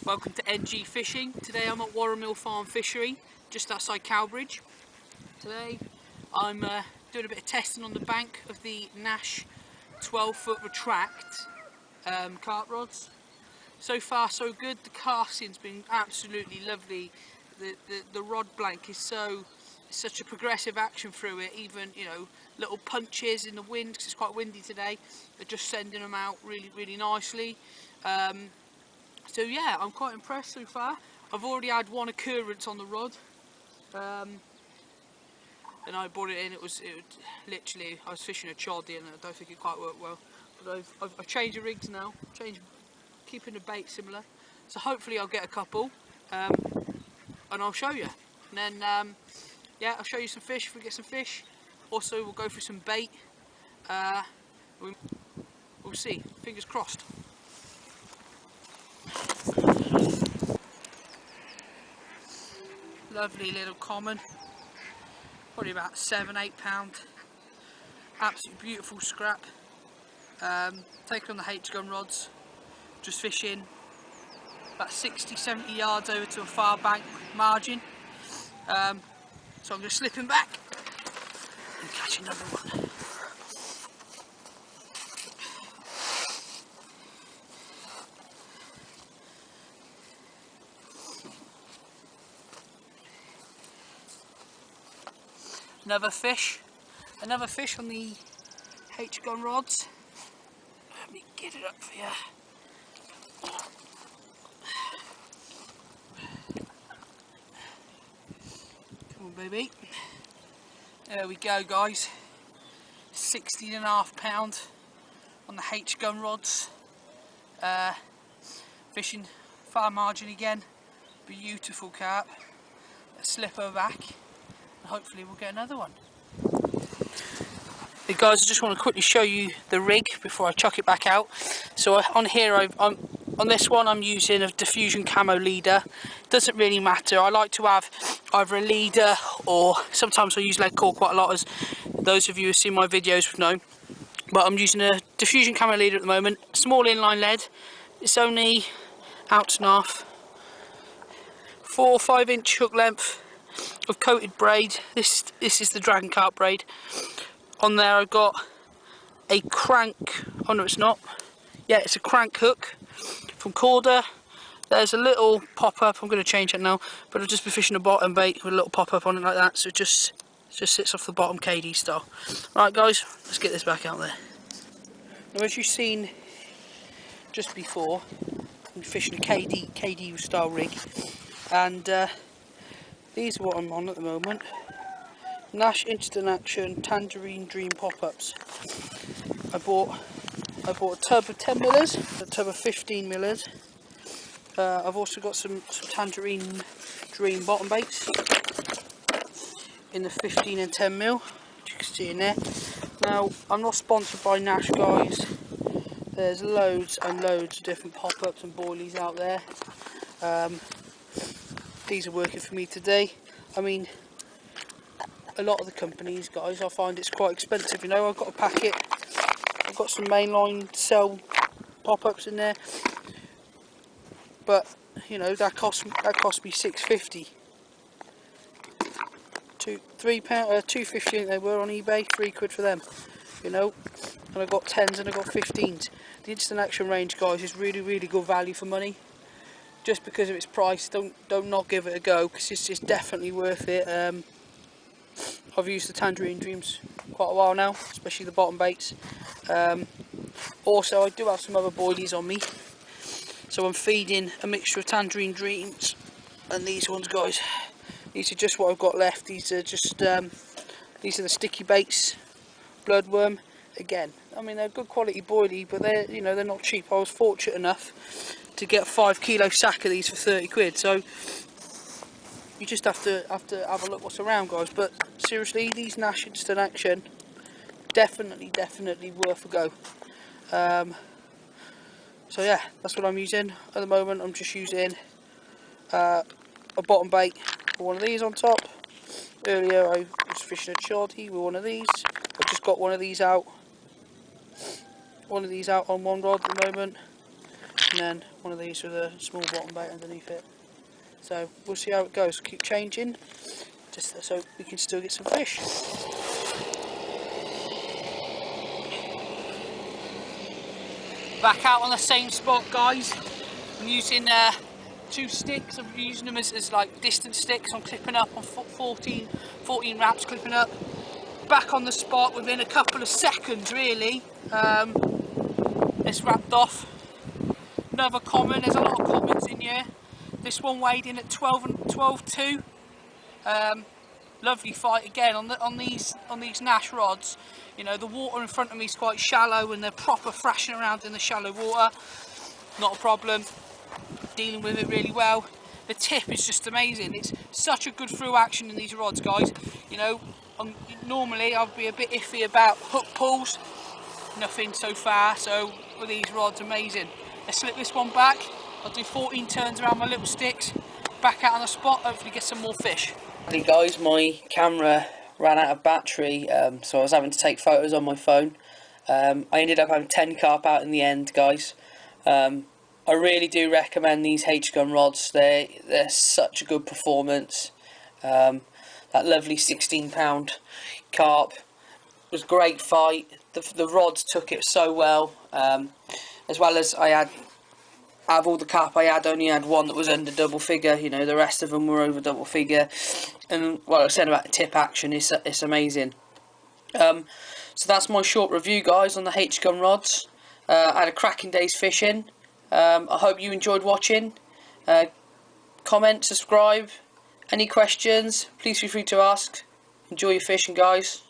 Welcome to NG Fishing. Today I'm at Warrenmill Farm Fishery, just outside Cowbridge. Today I'm doing a bit of testing on the bank of the Nash 12-foot Retract carp rods. So far so good, the casting's been absolutely lovely. The rod blank is such a progressive action through it, even little punches in the wind, because it's quite windy today, they're just sending them out really nicely. So yeah, I'm quite impressed so far. I've already had one occurrence on the rod, and I brought it in. It was literally, I was fishing a choddy and I don't think it quite worked well. But I've changed the rigs now, keeping the bait similar. So hopefully I'll get a couple, and I'll show you. And then yeah, I'll show you some fish if we get some fish. Also we'll go for some bait. We'll see, fingers crossed. Lovely little common, probably about £7–8. Absolutely beautiful scrap. Taken on the GUN rods, just fishing about 60–70 yards over to a far bank margin. So I'm just slipping back and catch another one. Another fish on the GUN rods. Let me get it up for you. Come on, baby. There we go, guys. 16.5 on the GUN rods. Fishing far margin again. Beautiful carp. Let's slip her back. Hopefully we'll get another one. Hey guys, I just want to quickly show you the rig before I chuck it back out. So on here, on this one I'm using a diffusion camo leader. Doesn't really matter. I like to have either a leader, or sometimes I use lead core quite a lot, as those of you who see my videos would know. But I'm using a diffusion camo leader at the moment. Small inline lead. It's only 1.5 ounce. 4 or 5 inch hook length of coated braid. This is the dragon carp braid. On there I've got a crank. Oh no, it's not. Yeah, it's a crank hook from Corda. There's a little pop-up. I'm going to change it now, but I've just been fishing a bottom bait with a little pop-up on it like that, so it just sits off the bottom, KD style. Right guys, let's get this back out there. Now, as you've seen just before, I'm fishing a KD style rig, and these are what I'm on at the moment. Nash Instant Action Tangerine Dream pop-ups. I bought a tub of 10 millers, a tub of 15 millers. I've also got some Tangerine Dream bottom baits in the 15 and 10 mil, which you can see in there. Now, I'm not sponsored by Nash, guys. There's loads and loads of different pop-ups and boilies out there. These are working for me today. I mean, a lot of the companies, guys, I find it's quite expensive. You know, I've got a packet. I've got some mainline cell pop-ups in there, but you know that cost me £6.50. £3, £2.50 I think they were on eBay. £3 for them. You know, and I got 10s and I got 15s. The Instant Action range, guys, is really good value for money. Just because of its price, don't not give it a go, because it's definitely worth it. I've used the Tangerine Dreams quite a while now, especially the bottom baits. Also, I do have some other boilies on me, so I'm feeding a mixture of Tangerine Dreams and these ones, guys. These are just what I've got left. These are just these are the sticky baits, bloodworm. Again, I mean, they're good quality boilie, but they're not cheap. I was fortunate enough to get a 5 kilo sack of these for 30 quid. So you just have to have a look what's around, guys. But seriously, these Nash Instant Action, definitely worth a go. So yeah, that's what I'm using at the moment. I'm just using a bottom bait with one of these on top. Earlier I was fishing a choddy with one of these. I've just got one of these out on one rod at the moment. and then one of these with a small bottom bait underneath it. So we'll see how it goes. Keep changing, just so we can still get some fish. Back out on the same spot, guys. I'm using 2 sticks. I'm using them as like distance sticks. I'm clipping up on 14 wraps, clipping up. Back on the spot within a couple of seconds, really. It's wrapped off. Another common. There's a lot of commons in here. This one weighed in at 12.2. Lovely fight again on these Nash rods. You know, the water in front of me is quite shallow and they're proper thrashing around in the shallow water. Not a problem. Dealing with it really well. The tip is just amazing. It's such a good through action in these rods, guys. You know, normally I'd be a bit iffy about hook pulls. Nothing so far. So with these rods, amazing. Let's slip this one back. I'll do 14 turns around my little sticks. Back out on the spot. Hopefully get some more fish. Hey guys, my camera ran out of battery, so I was having to take photos on my phone. I ended up having 10 carp out in the end, guys. I really do recommend these GUN rods. They're such a good performance. That lovely 16-pound carp was a great fight. The rods took it so well, as well as I had. Out of all the carp I had, only had one that was under double figure. You know, the rest of them were over double figure. And what I said about the tip action, it's amazing. So that's my short review, guys, on the GUN rods. I had a cracking day's fishing. I hope you enjoyed watching. Comment, subscribe. Any questions, please feel free to ask. Enjoy your fishing, guys.